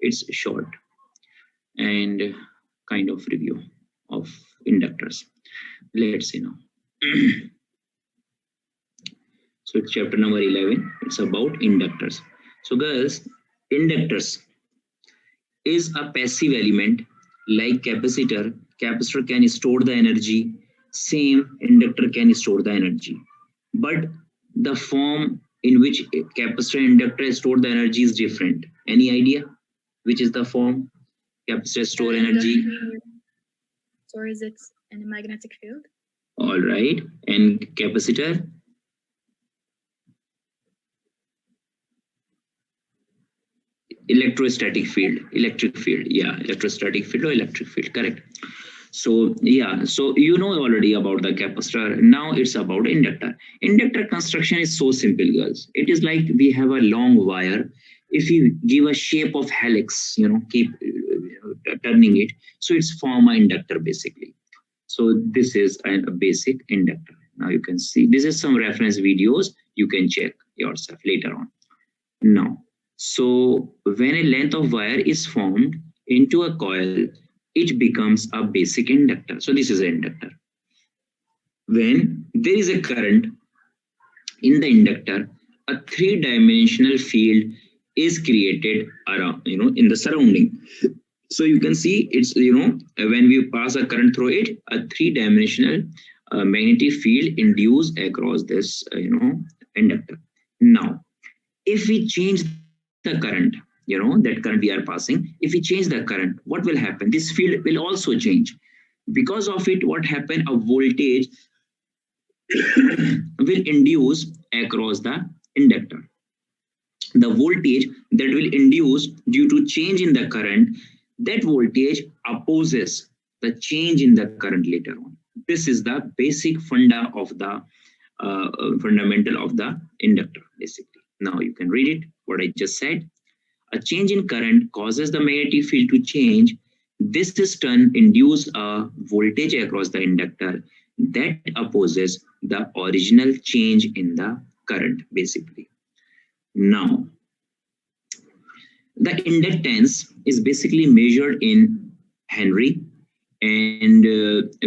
it's short and kind of review of inductors. Let's see now. So it's chapter number 11. It's about inductors. So girls, inductors is a passive element like capacitor. Capacitor can store the energy. Same inductor can store the energy. But the form in which capacitor and inductor store the energy is different. Any idea which is the form? Capacitor store energy. Stores it in a magnetic field. All right. And capacitor? Electrostatic field, electric field. Yeah, electrostatic field or electric field, correct. So yeah, so you know already about the capacitor. Now it's about inductor. Inductor construction is so simple, girls. It is like we have a long wire. If you give a shape of helix, keep turning it, so it's form an inductor basically. So this is a basic inductor. Now you can see this is some reference videos. You can check yourself later on. Now, so when a length of wire is formed into a coil, it becomes a basic inductor. So this is an inductor. When there is a current in the inductor, a three-dimensional field is created around, in the surrounding. So you can see it's, when we pass a current through it, a three-dimensional magnetic field induced across this, inductor. Now, if we change the current, that current we are passing, if we change the current, what will happen? This field will also change. Because of it, what happened? A voltage will induce across the inductor. The voltage that will induce due to change in the current, that voltage opposes the change in the current later on. This is the basic fundamental of the inductor, basically. Now you can read it, what I just said. A change in current causes the magnetic field to change. This in turn induces a voltage across the inductor that opposes the original change in the current, basically. Now, the inductance is basically measured in Henry, and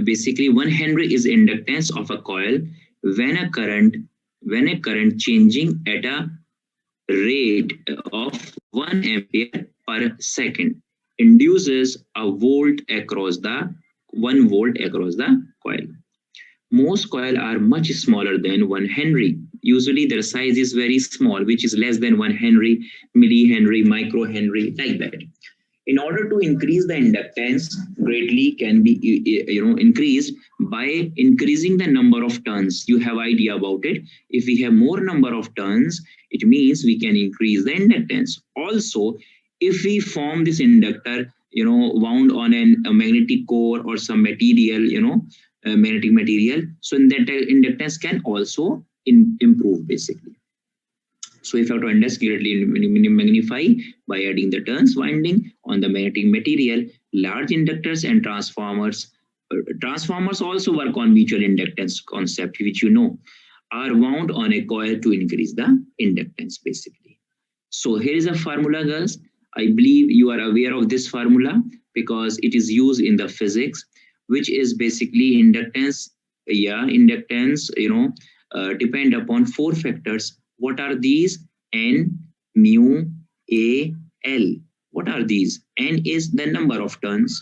basically 1 Henry is inductance of a coil when a current changing at a rate of 1 ampere per second induces a 1 volt across the coil. Most coils are much smaller than 1 Henry. Usually their size is very small, which is less than 1 Henry, millihenry, microhenry, like that. In order to increase the inductance greatly can be increased by increasing the number of turns. You have idea about it. If we have more number of turns, it means we can increase the inductance. Also, if we form this inductor, wound on a magnetic core or some material, magnetic material, so that inductance can also improve basically. So if you have to understand, magnify by adding the turns winding on the magnetic material, large inductors and transformers. Transformers also work on mutual inductance concept, which are wound on a coil to increase the inductance basically. So here is a formula, girls. I believe you are aware of this formula because it is used in the physics, which is basically inductance. Inductance, depend upon 4 factors. What are these? N, mu, A, L. What are these? N is the number of turns.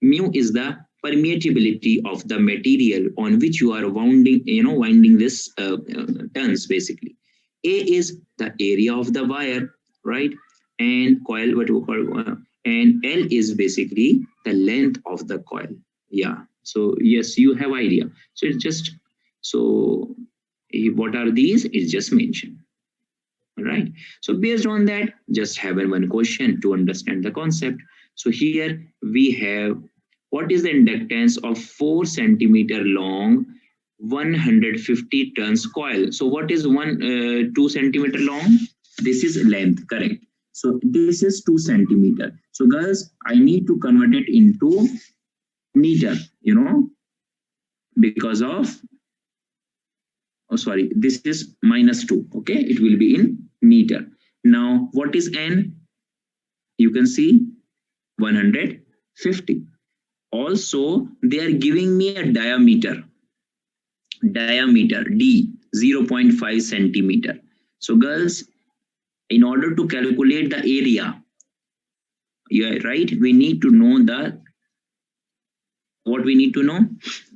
Mu is the permeability of the material on which you are winding this turns basically. A is the area of the wire, right? And coil, what we call, and L is basically the length of the coil. Yeah. So yes, you have idea. So it's just so. What are these? It's just mentioned. All right. So based on that, just have one question to understand the concept. So here we have what is the inductance of 4 centimeter long 150 turns coil. So what is 2 centimeter long? This is length, correct. So this is 2 centimeter. So girls, I need to convert it into meter, because of, this is -2, okay? It will be in meter. Now, what is N? You can see 150. Also, they are giving me a diameter D, 0.5 centimeter. So girls, in order to calculate the area, yeah, right, we need to know what we need to know,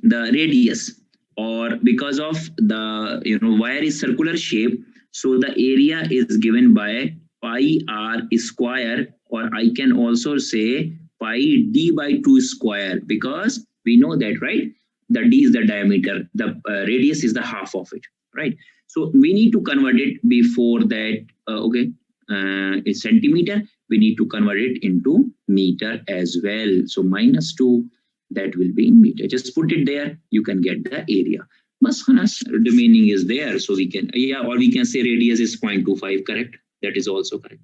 the radius, or because of the wire is circular shape, so the area is given by pi r square, or I can also say pi d by 2 square, because we know that, right, the d is the diameter, the radius is the half of it, right? So we need to convert it before that. It's centimeter, we need to convert it into meter as well. So -2, that will be in meter. Just put it there, you can get the area. Bas khalas, remaining is there, so we can, or we can say radius is 0.25, correct? That is also correct.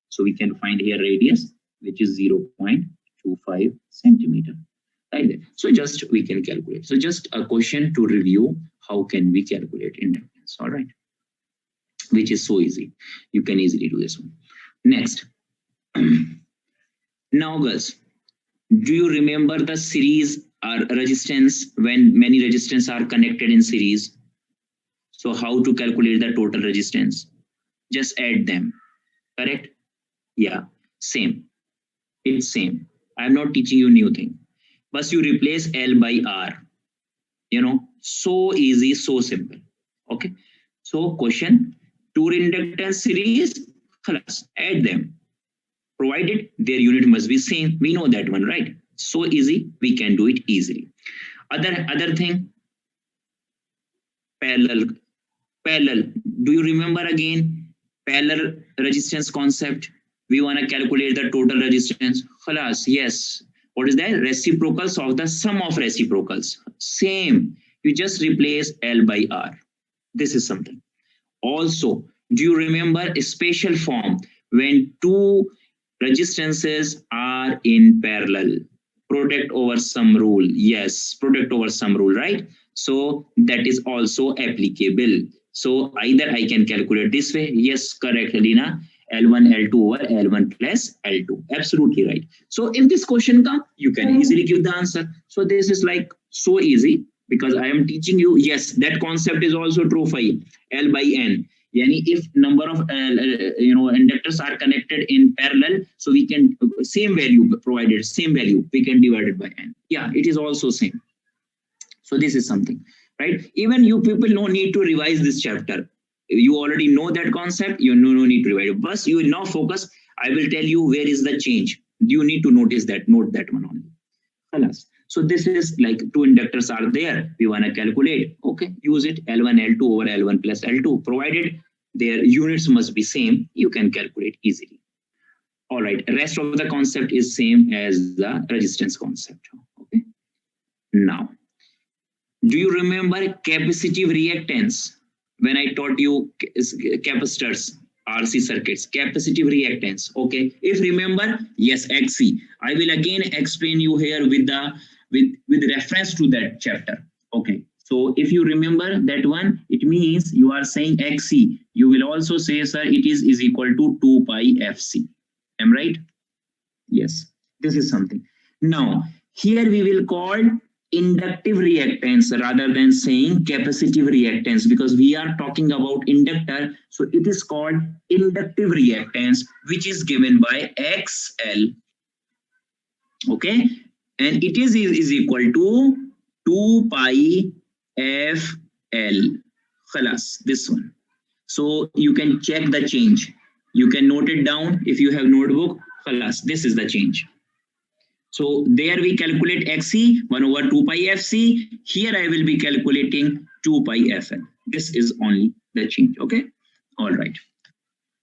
So we can find here radius, which is 0.25 centimeter. Like that. So just we can calculate. So just a question to review, how can we calculate inductance? All right, which is so easy. You can easily do this one. Next. Now girls, do you remember the series or resistance when many resistance are connected in series? So how to calculate the total resistance? Just add them, correct? Yeah, same. It's same. I'm not teaching you new thing. But you replace L by R. So easy, so simple. Okay. So question, two inductance series, add them. Provided their unit must be same. We know that one, right? So easy, we can do it easily. Other thing, parallel. Do you remember again parallel resistance concept? We want to calculate the total resistance. Yes. What is that? Reciprocals of the sum of reciprocals. Same. You just replace L by R. This is something. Also, do you remember a special form when two resistances are in parallel? Product over sum rule. Yes, product over sum rule, right? So that is also applicable. So either I can calculate this way. Yes, correct, Helena. L1, L2 over L1 plus L2. Absolutely right. So if this question comes, you can easily give the answer. So this is like so easy because I am teaching you. Yes, that concept is also true for L by N. Yani if number of inductors are connected in parallel, so we can same value provided, same value, we can divide it by N. Yeah, it is also same. So this is something, right? Even you people no need to revise this chapter. You already know that concept, you no need to revise it. But you will now focus, I will tell you where is the change. You need to notice that, note that one only. Khalas. So this is like two inductors are there. We want to calculate. Okay, use it L1, L2 over L1 plus L2. Provided their units must be same, you can calculate easily. All right, rest of the concept is same as the resistance concept. Okay. Now, do you remember capacitive reactance? When I taught you capacitors, RC circuits, capacitive reactance. Okay, if remember, yes, XC. I will again explain you here with reference to that chapter. Okay, so if you remember that one, it means you are saying XC. You will also say, sir, it is equal to 2 pi FC. Am I right? Yes, this is something. Now, here we will call inductive reactance rather than saying capacitive reactance, because we are talking about inductor. So it is called inductive reactance, which is given by XL. Okay, and it is equal to 2 pi FL. Khalas, this one. So you can check the change. You can note it down if you have notebook. Khalas, this is the change. So there we calculate XC 1 over 2 pi FC. Here I will be calculating 2 pi FL. This is only the change. Okay. All right.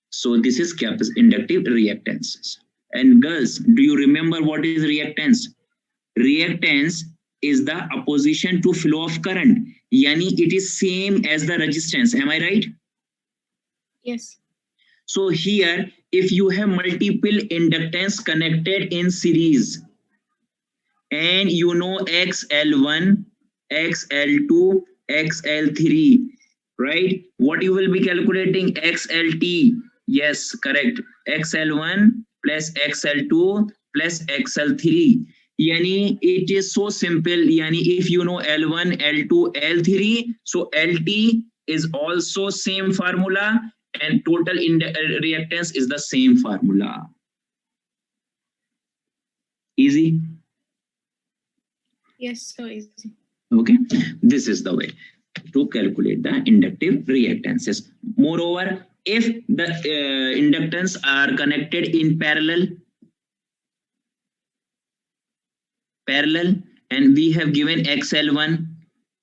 So this is inductive reactance. And girls, do you remember what is reactance? Reactance is the opposition to flow of current. Yani it is same as the resistance. Am I right? Yes. So here, if you have multiple inductance connected in series, and you know XL1, XL2, XL3, right? What you will be calculating? XLT. Yes, correct. XL1 plus XL2 plus XL3. Yani it is so simple. Yani if you know L1, L2, L3, so LT is also same formula and total reactance is the same formula. Easy? Yes, so easy. Okay, this is the way to calculate the inductive reactances. Moreover, if the inductance are connected in parallel, and we have given XL1,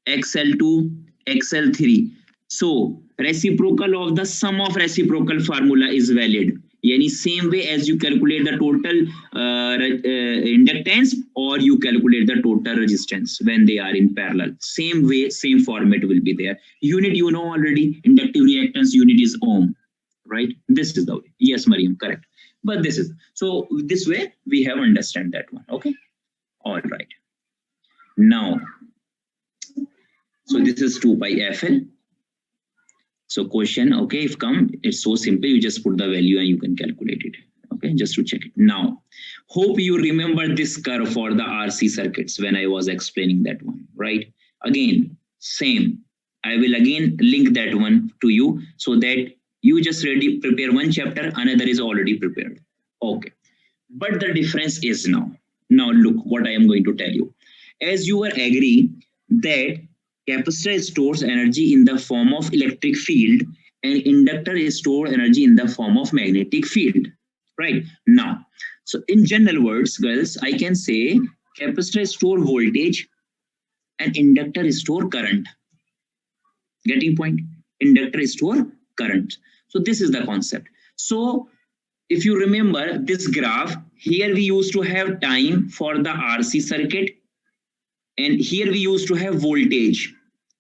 XL2, XL3. So reciprocal of the sum of reciprocal formula is valid. Yani same way as you calculate the total inductance or you calculate the total resistance when they are in parallel. Same way, same format will be there. Unit you know already, inductive reactance unit is ohm, right? This is the way. Yes, Mariam, correct. But this is, so this way we have understand that one, okay? All right. Now, so this is 2 pi FL. So question, okay, if come, it's so simple. You just put the value and you can calculate it. Okay, just to check it. Now, hope you remember this curve for the RC circuits when I was explaining that one, right? Again, same. I will again link that one to you so that you just ready prepare one chapter, another is already prepared. Okay. But the difference is now look what I am going to tell you. As you are agree that capacitor stores energy in the form of electric field and inductor stores energy in the form of magnetic field, right? Now, so in general words, girls, I can say capacitor store voltage and inductor store current. Getting point? Inductor store current. So this is the concept. So if you remember this graph, here we used to have time for the RC circuit, and here we used to have voltage,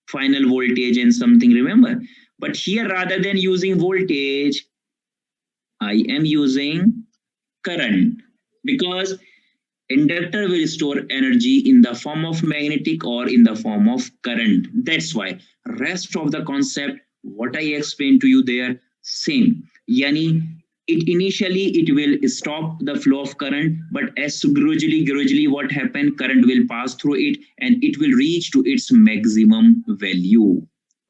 final voltage and something, remember? But here rather than using voltage, I am using current, because inductor will store energy in the form of magnetic or in the form of current. That's why rest of the concept, what I explained to you there, same. Yani it will stop the flow of current, but as gradually what happened, current will pass through it and it will reach to its maximum value.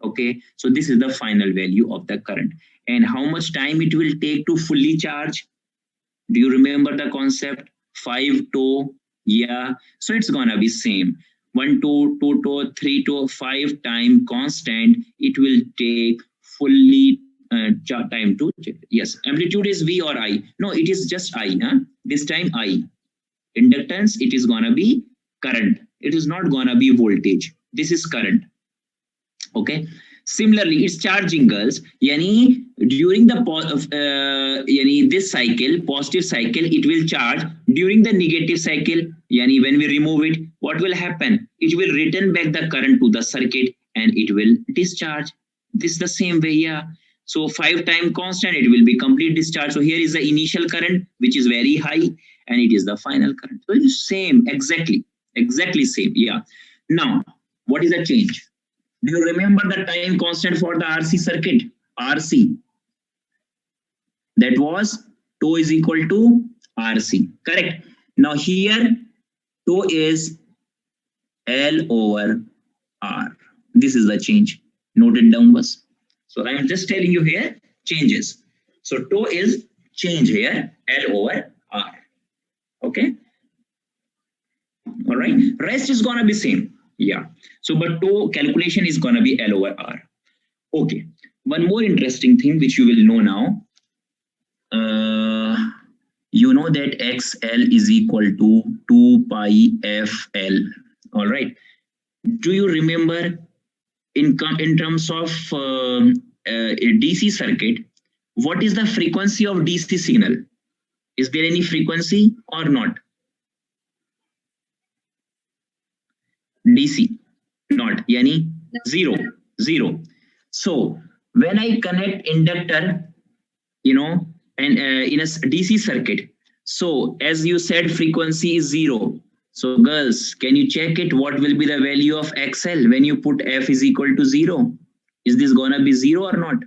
Okay, so this is the final value of the current. And how much time it will take to fully charge? Do you remember the concept? 5 to, yeah, so it's gonna be same. 1 to 2 to 3 to 5 time constant, it will take fully time to check. Yes, amplitude is V or I. No, it is just I. This time I. Inductance, it is gonna be current. It is not gonna be voltage. This is current. Okay. Similarly, it's charging, girls. Yani during the this cycle, positive cycle, it will charge. During the negative cycle, yani when we remove it, what will happen? It will return back the current to the circuit and it will discharge. This is the same way, yeah. So 5 time constant, it will be complete discharge. So here is the initial current, which is very high, and it is the final current. So it is same, exactly same, yeah. Now, what is the change? Do you remember the time constant for the RC circuit? RC. That was tau is equal to RC. Correct. Now here, tau is L over R. This is the change. Note it down, bus. So I am just telling you here changes. So tau is change here, L over R. Okay. All right. Rest is gonna be same. Yeah. So, but tau calculation is gonna be L over R. Okay. One more interesting thing which you will know now. You know that XL is equal to 2 pi FL. All right. Do you remember in terms of a DC circuit, what is the frequency of DC signal? Is there any frequency or not? DC, not, yani zero. So when I connect inductor, and in a DC circuit, so as you said, frequency is 0. So girls, can you check it? What will be the value of XL when you put F is equal to 0? Is this gonna be 0 or not?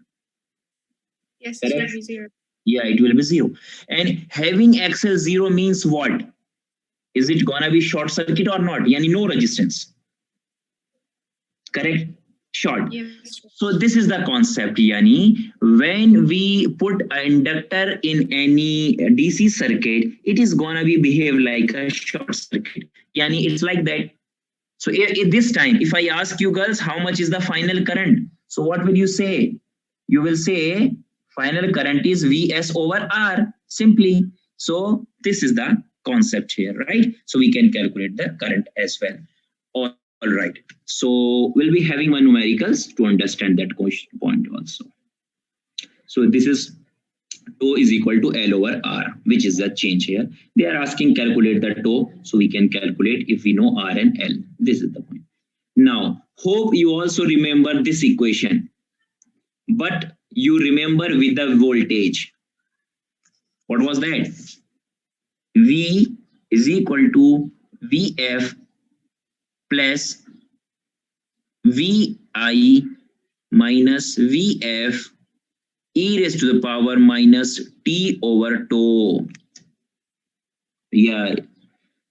Yes, it will be 0. Yeah, it will be 0. And having XL0 means what? Is it gonna be short circuit or not? Yani no resistance. Correct? Short. Yes. So this is the concept. Yani when we put an inductor in any DC circuit, it is gonna be behave like a short circuit. Yani it's like that. So this time, if I ask you girls, how much is the final current? So what will you say? You will say final current is Vs over R, simply. So this is the concept here, right? So we can calculate the current as well. All right. So we'll be having one numericals to understand that point also. So this is tau is equal to L over R, which is the change here. They are asking calculate the tau, so we can calculate if we know R and L. This is the point. Now, hope you also remember this equation, but you remember with the voltage. What was that? V is equal to Vf plus Vi minus Vf e raised to the power minus t over tau. Yeah.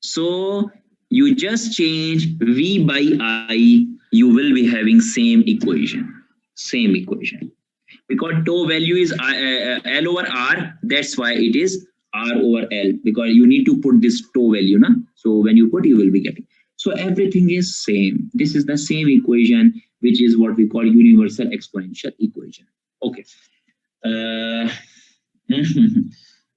So you just change V by I, you will be having same equation. Same equation. Because tau value is L over R, that's why it is R over L. Because you need to put this tau value, na? So when you put, you will be getting. So everything is same. This is the same equation, which is what we call universal exponential equation. Okay.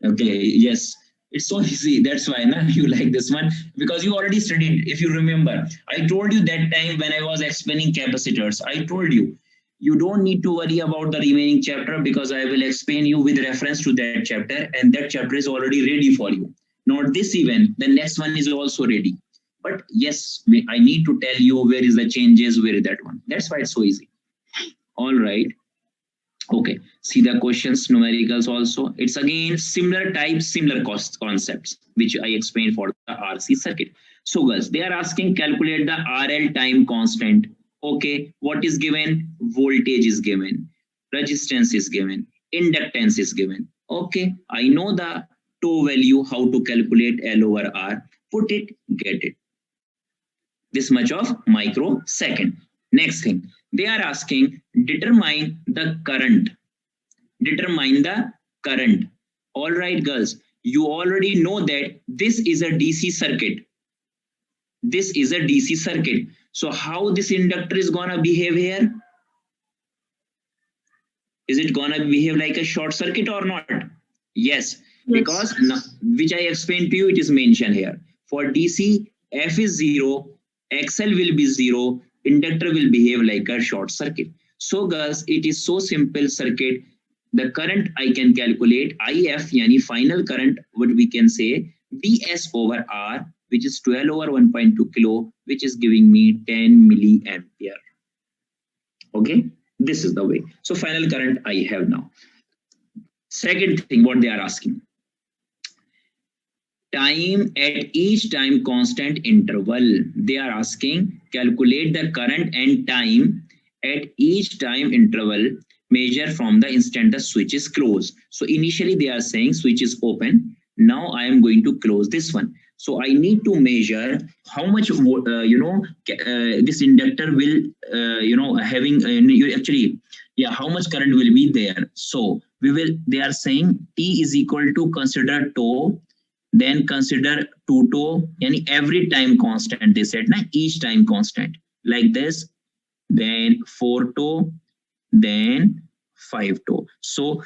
Okay, yes, it's so easy. That's why you like this one, because you already studied. If you remember, I told you that time when I was explaining capacitors, I told you, you don't need to worry about the remaining chapter, because I will explain you with reference to that chapter, and that chapter is already ready for you. Not this event, the next one is also ready. But yes, I need to tell you where is the changes, where is that one. That's why it's so easy. All right. Okay, see the questions, numericals also. It's again similar types, similar concepts, which I explained for the RC circuit. So guys, they are asking calculate the RL time constant. Okay, what is given? Voltage is given, resistance is given, inductance is given. Okay, I know the tau value, how to calculate L over R. Put it, get it. This much of microsecond. Next thing, they are asking determine the current. Determine the current. All right, girls, you already know that this is a DC circuit. This is a DC circuit. So how this inductor is gonna behave here? Is it gonna behave like a short circuit or not? Yes, because which I explained to you, it is mentioned here. For DC, F is 0, XL will be 0, inductor will behave like a short circuit. So girls, it is so simple circuit. The current I can calculate IF, yani final current, what we can say Vs over R, which is 12 over 1.2 kilo, which is giving me 10 milliampere. Okay, this is the way. So final current I have now. Second thing, what they are asking. Time at each time constant interval. They are asking calculate the current and time at each time interval, measure from the instant the switch is closed. So initially they are saying switch is open. Now I am going to close this one. So I need to measure how much this inductor will having actually how much current will be there. So they are saying T is equal to consider tau, then consider 2 tau, yani every time constant they said, each time constant like this, then 4 tau, then 5 tau. So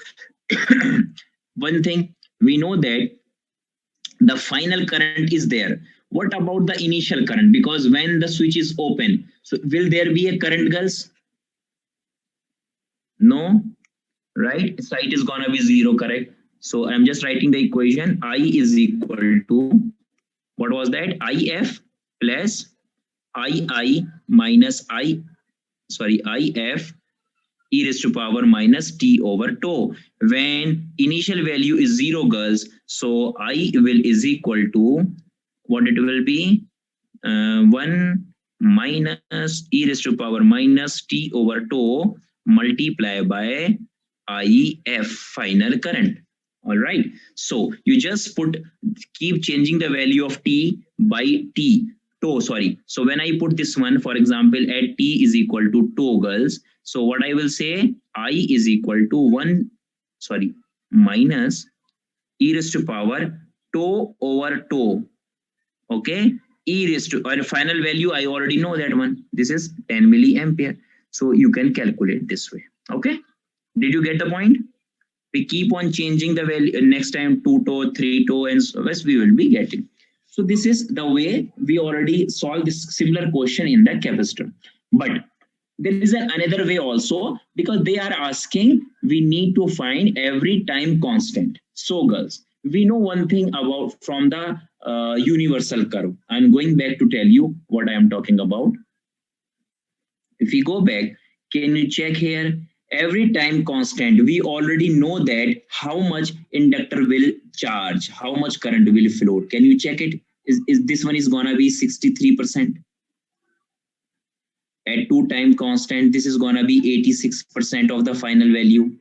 one thing we know that the final current is there. What about the initial current? Because when the switch is open, so will there be a current, girls? No, right? So it is gonna be 0, correct? So I'm just writing the equation. I is equal to, what was that? IF plus II minus IF e raised to power minus t over tau. When initial value is 0, girls, so I will is equal to, what it will be? 1 minus e raised to power minus t over tau multiply by IF, final current. All right. So you just keep changing the value of t by t. Sorry. So when I put this one, for example, at t is equal to toggles. So what I will say, I is equal to 1, sorry, minus e raised to power tau over tau. Okay. E raised to, or final value, I already know that one. This is 10 milliampere. So you can calculate this way. Okay. Did you get the point? We keep on changing the value, next time 2 tau, 3 tau, and so as we will be getting. So this is the way we already solved this similar question in the capacitor. But there is another way also, because they are asking, we need to find every time constant. So girls, we know one thing about from the universal curve. I'm going back to tell you what I am talking about. If we go back, can you check here? Every time constant, we already know that how much inductor will charge, how much current will flow. Can you check it? Is this one is gonna be 63%? At 2 time constant, this is gonna be 86% of the final value.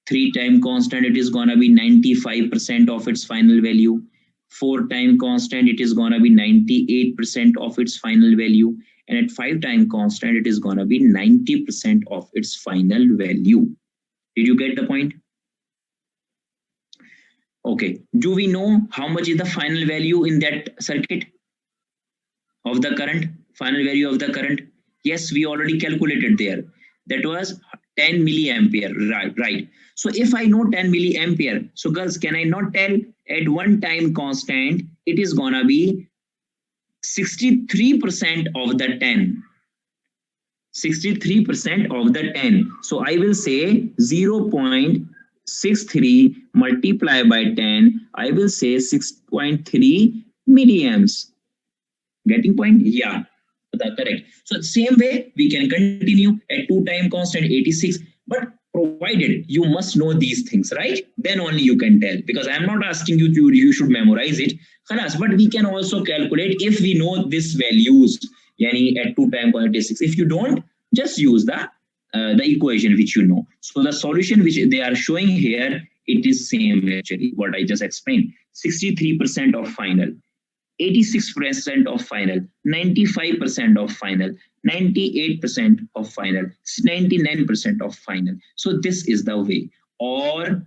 3 time constant, it is gonna be 95% of its final value. 4 time constant, it is gonna be 98% of its final value. And at 5 time constant, it is going to be 90% of its final value. Did you get the point? Okay. Do we know how much is the final value in that circuit of the current? Final value of the current? Yes, we already calculated there. That was 10 milliampere, right? So if I know 10 milliampere, so girls, can I not tell at 1 time constant, it is going to be 63% of the 10. 63% of the 10. So I will say 0.63 multiplied by 10. I will say 6.3 milliamps. Getting point? Yeah, that's correct. So same way we can continue at 2 time constant 86, but provided you must know these things, right? Then only you can tell, because I'm not asking you to, you should memorize it. But we can also calculate if we know these values, yani at 2 time constant 86. If you don't, just use the equation which you know. So the solution which they are showing here, it is same actually what I just explained. 63% of final, 86% of final, 95% of final, 98% of final, 99% of final. So this is the way. Or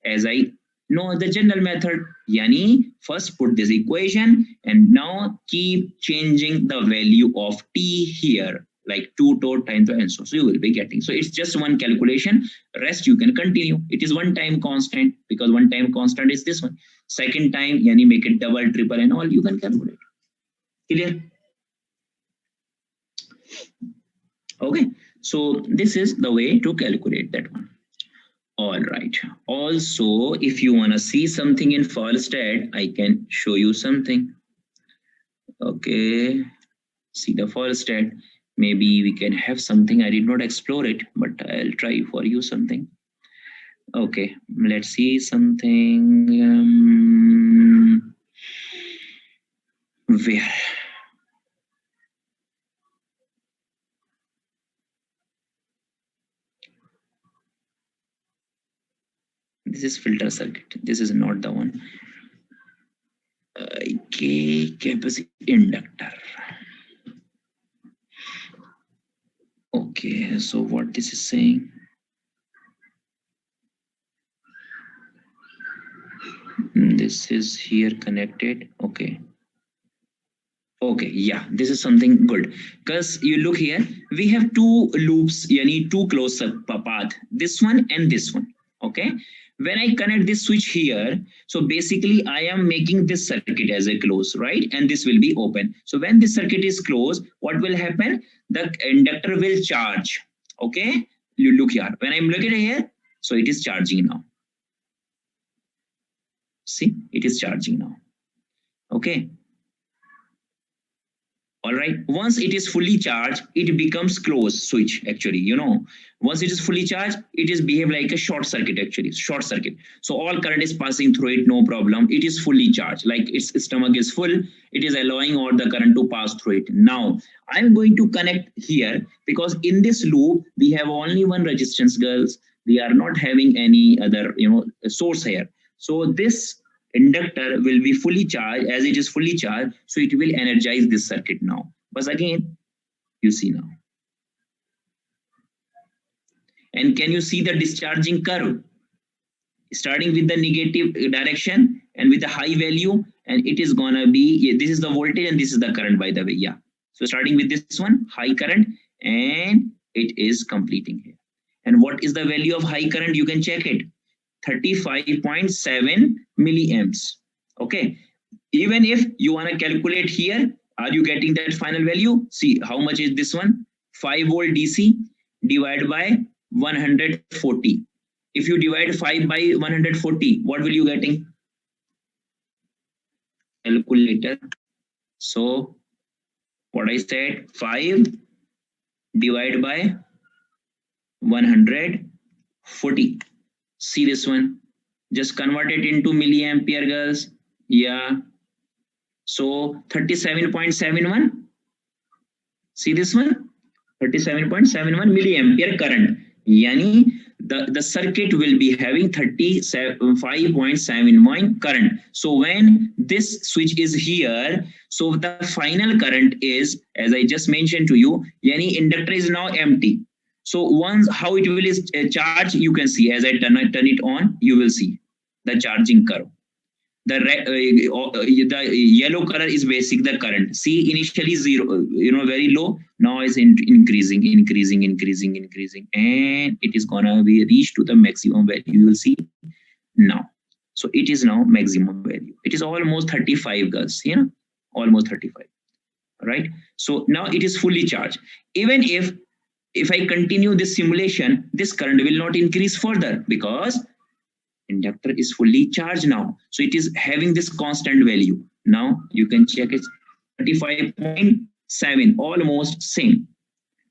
as I know the general method, yani first put this equation and now keep changing the value of t here, like 2 tau times the answer. So you will be getting. So it's just one calculation. Rest you can continue. It is 1 time constant, because 1 time constant is this one. Second time, yani make it double, triple, and all you can calculate. Clear? Okay. So this is the way to calculate that one. All right. Also, if you want to see something in Falstad, I can show you something. Okay. See the Falstad. Maybe we can have something. I did not explore it, but I'll try for you something. Okay. Let's see something. Where? This is filter circuit. This is not the one. Okay, capacity inductor. Okay, so what this is saying? This is here connected. Okay. Okay, yeah, this is something good. Because you look here, we have 2 loops, yani 2 closed path, this one and this one. Okay. When I connect this switch here, so basically I am making this circuit as a close, right? And this will be open. So when this circuit is closed, what will happen? The inductor will charge. Okay. You look here. When I'm looking here, so it is charging now. See, it is charging now. Okay. All right. Once it is fully charged, it becomes closed switch actually, you know. Once it is fully charged, it is behave like a short circuit actually, short circuit. So all current is passing through it, no problem. It is fully charged, like its stomach is full. It is allowing all the current to pass through it. Now, I'm going to connect here because in this loop, we have only one resistance, girls. We are not having any other, source here. So this inductor will be fully charged. As it is fully charged, so it will energize this circuit now. But again, you see now. And can you see the discharging curve? Starting with the negative direction and with the high value, and it is gonna be, this is the voltage and this is the current, by the way. Yeah. So starting with this one, high current, and it is completing here. And what is the value of high current? You can check it. 35.7 milliamps. Okay. Even if you want to calculate here, are you getting that final value? See, how much is this one? 5 volt DC divided by 140. If you divide 5 by 140, what will you getting? Calculator. So what I said, 5 divided by 140. See this one. Just convert it into milliampere, girls. Yeah. So 37.71. See this one? 37.71 milliampere current. Yani the circuit will be having 35.71 current. So when this switch is here, so the final current is, as I just mentioned to you, yani inductor is now empty. So once how it will is charge, you can see as I turn it on, you will see the charging curve. The yellow color is basic the current. See, initially zero, very low. Now is increasing, and it is gonna be reached to the maximum value. You will see now. So it is now maximum value. It is almost 35, girls. Almost 35. Right. So now it is fully charged. Even if I continue this simulation, this current will not increase further because inductor is fully charged now. So it is having this constant value. Now you can check it, 35.7, almost same.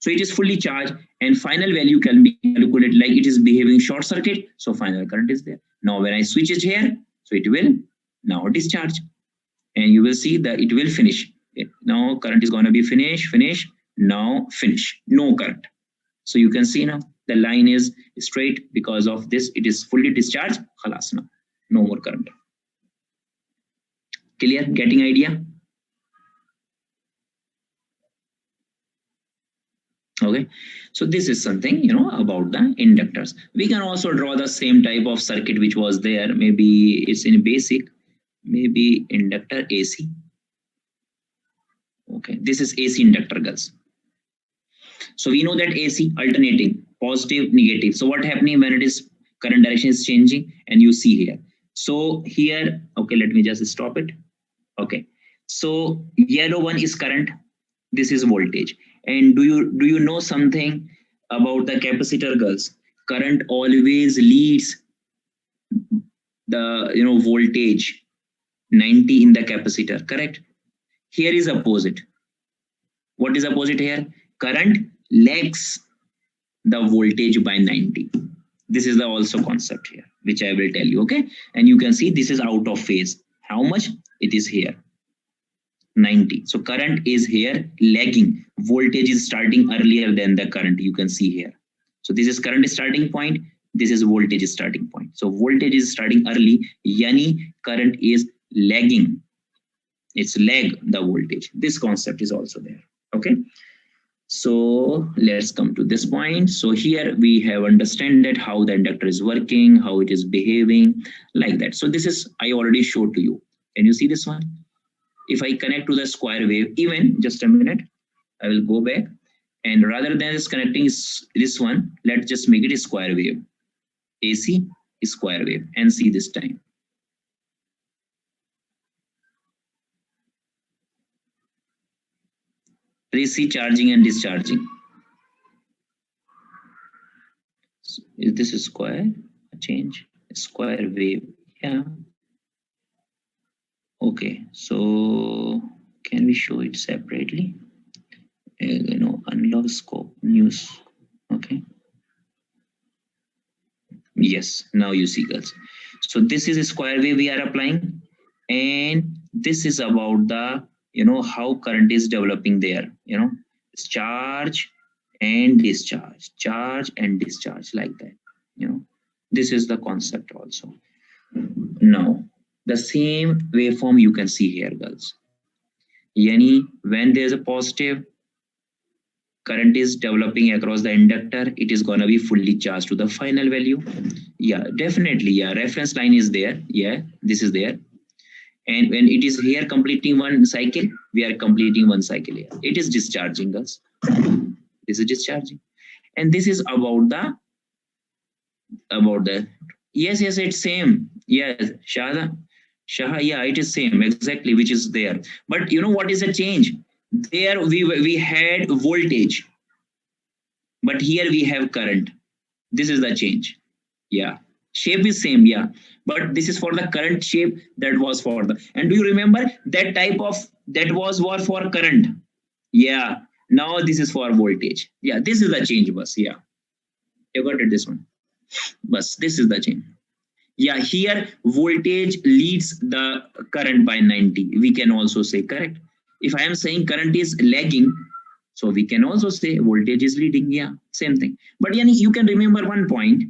So it is fully charged and final value can be calculated like it is behaving short circuit. So final current is there. Now when I switch it here, so it will now discharge and you will see that it will finish. Okay. Now current is going to be finish, now finish, no current. So you can see now the line is straight because of this. It is fully discharged. Khalas now. No more current. Clear? Getting idea? Okay. So this is something, about the inductors. We can also draw the same type of circuit which was there. Maybe it's in basic. Maybe inductor AC. Okay. This is AC inductor, girls. So we know that AC alternating, positive, negative. So what happening when it is current direction is changing and you see here. So here, okay, let me just stop it. Okay. So yellow one is current. This is voltage. And do you know something about the capacitor, girls? Current always leads the voltage 90 in the capacitor, correct? Here is opposite. What is opposite here? Current lags the voltage by 90. This is the also concept here, which I will tell you. Okay. And you can see this is out of phase. How much? It is here. 90. So current is here lagging. Voltage is starting earlier than the current. You can see here. So this is current starting point. This is voltage starting point. So voltage is starting early. Yani current is lagging. It's lag the voltage. This concept is also there. Okay. So let's come to this point. So here we have understand that how the inductor is working, how it is behaving like that. So this is, I already showed to you. Can you see this one? If I connect to the square wave, even just a minute, I will go back and rather than just connecting this one, let's just make it a square wave. AC is square wave and see this time. AC charging and discharging. So is this a square? Change square wave. Yeah. Okay. So can we show it separately? Unlock scope news. Okay. Yes. Now you see, girls. So this is a square wave we are applying, and this is about the how current is developing there. Charge and discharge, charge and discharge like that. This is the concept also. Now, the same waveform you can see here, girls. Yani, when there's a positive current is developing across the inductor, it is gonna be fully charged to the final value. Yeah, definitely. Yeah, reference line is there. Yeah, this is there. And when it is here completing one cycle, we are completing one cycle here. It is discharging us. This is discharging. And this is about the yes, it's same. Yes, Shah, yeah, it is same exactly, which is there. But you know what is the change? There we had voltage, but here we have current. This is the change. Yeah, shape is same. Yeah, but this is for the current shape, that was for the. And do you remember that type of that was for current? Yeah. Now this is for voltage. Yeah, this is the change bus. Yeah, you got it. This one. Bus. This is the change. Yeah, here voltage leads the current by 90. We can also say, correct. If I am saying current is lagging, so we can also say voltage is leading. Yeah, same thing. But yani, you can remember one point.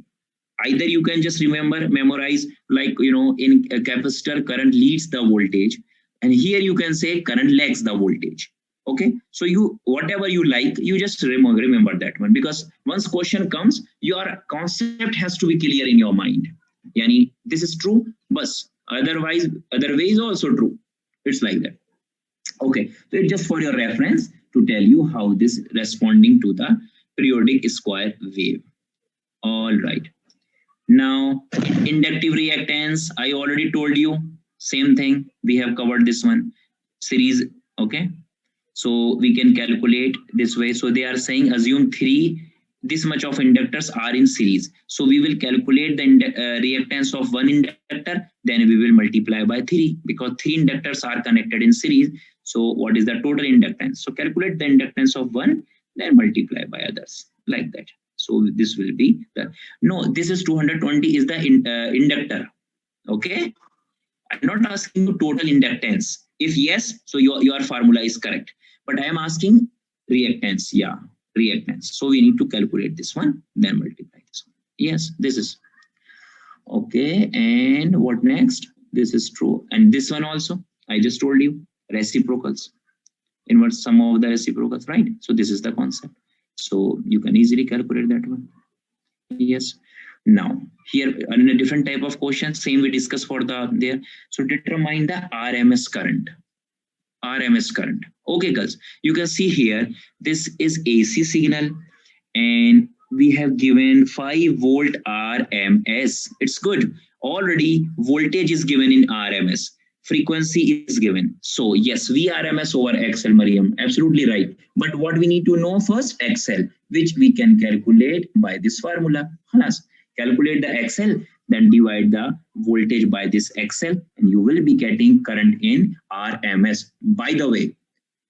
Either you can just remember, memorize, like, in a capacitor, current leads the voltage. And here you can say current lags the voltage. Okay, so you, whatever you like, you just remember that one, because once question comes, your concept has to be clear in your mind. Yani, this is true, but otherwise, other way is also true. It's like that. Okay, so it's just for your reference to tell you how this responding to the periodic square wave. All right. Now, inductive reactance, I already told you, same thing. We have covered this one. Series, okay. So we can calculate this way. So they are saying assume this much of inductors are in series. So we will calculate the reactance of one inductor, then we will multiply by 3, because 3 inductors are connected in series. So what is the total inductance? So calculate the inductance of one, then multiply by others, like that. So this will be this is 220 is the inductor. Okay, I'm not asking you total inductance. If yes, so your formula is correct. But I am asking reactance. Yeah, reactance. So we need to calculate this one, then multiply this one. Yes, this is okay. And what next? This is true. And this one also, I just told you, reciprocals. Inverse sum of the reciprocals, right? So this is the concept. So you can easily calculate that one. Yes. Now here in a different type of question, same we discuss for the there. So determine the RMS current. RMS current. Okay, guys, you can see here, this is AC signal and we have given 5 volt RMS. It's good. Already voltage is given in RMS. Frequency is given. So yes, VRMS over XL, Mariam. Absolutely right. But what we need to know first, XL, which we can calculate by this formula. Calculate the XL, then divide the voltage by this XL, and you will be getting current in RMS. By the way,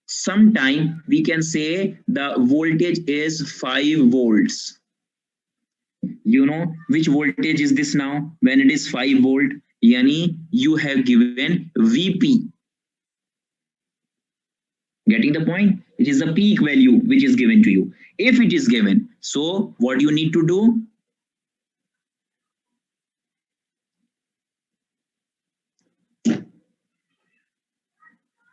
sometime we can say the voltage is 5 volts. You know which voltage is this now? When it is 5 volt, yani you have given VP. Getting the point? It is the peak value which is given to you. If it is given, so what you need to do?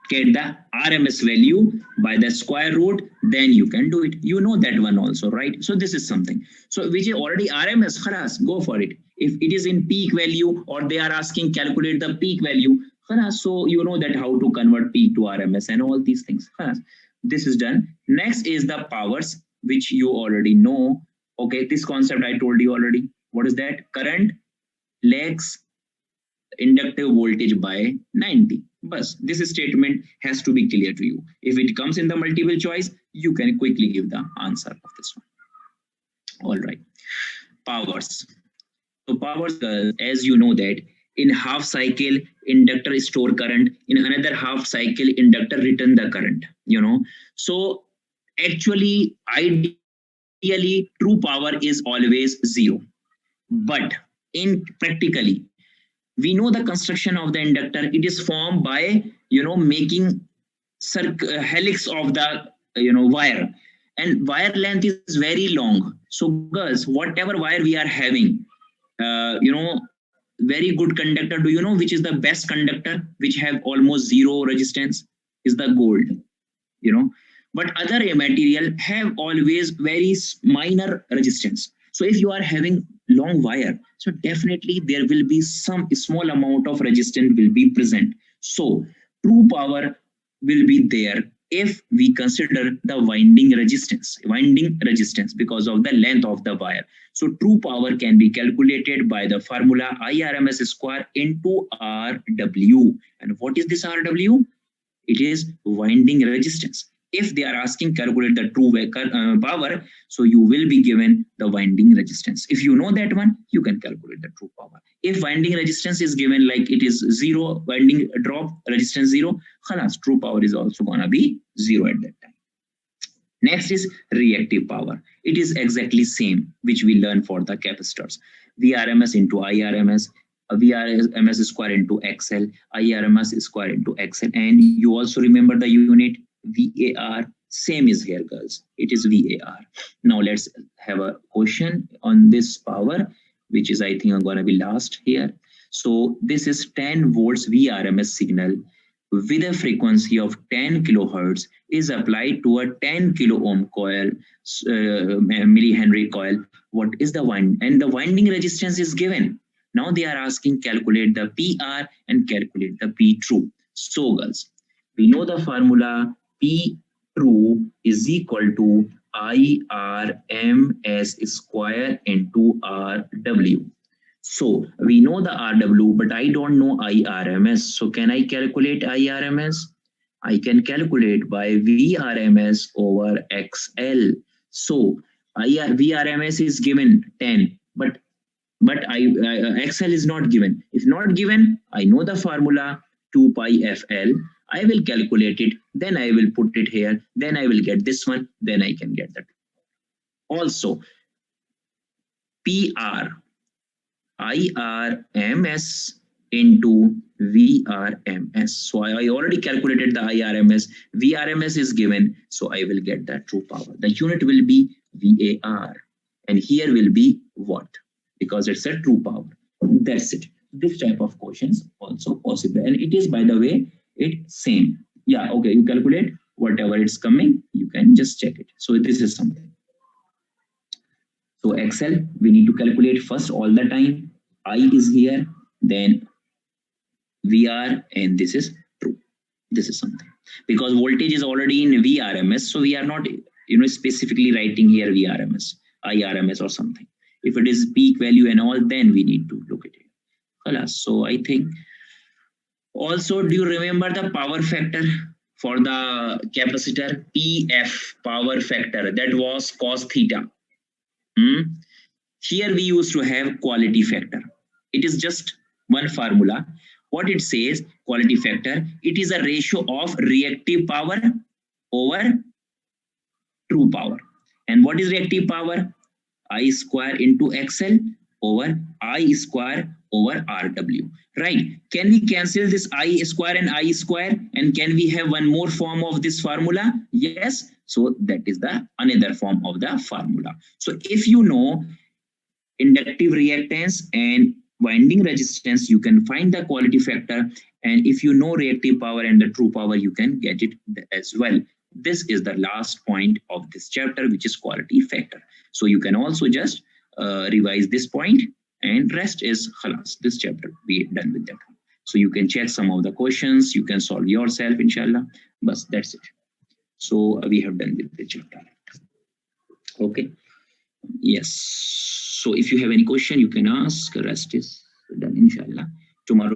Get the RMS value by the square root, then you can do it. You know that one also, right? So this is something. So which is already RMS, khalas, go for it. If it is in peak value or they are asking calculate the peak value, khalas, so you know that how to convert peak to RMS and all these things. Khalas. This is done. Next is the powers, which you already know. Okay, this concept I told you already. What is that? Current lags inductive voltage by 90. But this statement has to be clear to you. If it comes in the multiple choice, you can quickly give the answer of this one. All right. Powers. So powers, as you know that in half cycle, inductor store current. In another half cycle, inductor return the current. You know. So actually, ideally, true power is always 0. But in practically, we know the construction of the inductor. It is formed by making helix of the wire, and wire length is very long. So girls, whatever wire we are having, very good conductor. Do you know which is the best conductor, which have almost zero resistance? Is the gold, but other material have always very minor resistance. So if you are having long wire, so definitely there will be some small amount of resistance will be present. So true power will be there if we consider the winding resistance because of the length of the wire. So true power can be calculated by the formula IRMS square into RW. And what is this RW? It is winding resistance. If they are asking calculate the true power, so you will be given the winding resistance. If you know that one, you can calculate the true power. If winding resistance is given like it is 0, winding drop resistance 0, khalas, true power is also gonna be 0 at that time. Next is reactive power. It is exactly same which we learn for the capacitors. VRMS into IRMS, VRMS square into XL, IRMS square into XL, and you also remember the unit VAR. Same is here, girls. It is VAR. Now let's have a question on this power, which is I think I'm gonna be last here. So this is 10 volts VRMS signal with a frequency of 10 kilohertz is applied to a 10 kilo ohm coil, millihenry coil. What is the wind? And the winding resistance is given. Now they are asking calculate the PR and calculate the P true. So girls, we know the formula P true is equal to IRMS square into RW. So we know the RW, but I don't know IRMS. So can I calculate IRMS? I can calculate by VRMS over XL. So VRMS is given 10, but XL is not given. If not given, I know the formula 2 pi FL. I will calculate it, then I will put it here, then I will get this one, then I can get that. Also, PR, IRMS into VRMS. So I already calculated the IRMS. VRMS is given, so I will get that true power. The unit will be VAR, and here will be what? Because it's a true power. That's it. This type of questions also possible, and it is, by the way, it same. Yeah, okay, you calculate whatever it's coming, you can just check it. So this is something. So XL, we need to calculate first all the time. I is here, then VR, and this is true. This is something. Because voltage is already in VRMS, so we are not specifically writing here VRMS, IRMS or something. If it is peak value and all, then we need to look at it. So I think also, do you remember the power factor for the capacitor? PF, power factor, that was cos theta. Here we used to have quality factor. It is just one formula. What it says, quality factor, it is a ratio of reactive power over true power. And what is reactive power? I square into XL over I square over RW, right? Can we cancel this I square and I square, and can we have one more form of this formula? Yes. So that is the another form of the formula. So if you know inductive reactance and winding resistance, you can find the quality factor, and if you know reactive power and the true power, you can get it as well. This is the last point of this chapter, which is quality factor. So you can also just revise this point, and rest is khalas. This chapter we done with that. So you can check some of the questions, you can solve yourself, inshallah. But that's it. So we have done with the chapter. Okay. Yes. So if you have any question, you can ask. Rest is done, inshallah. Tomorrow.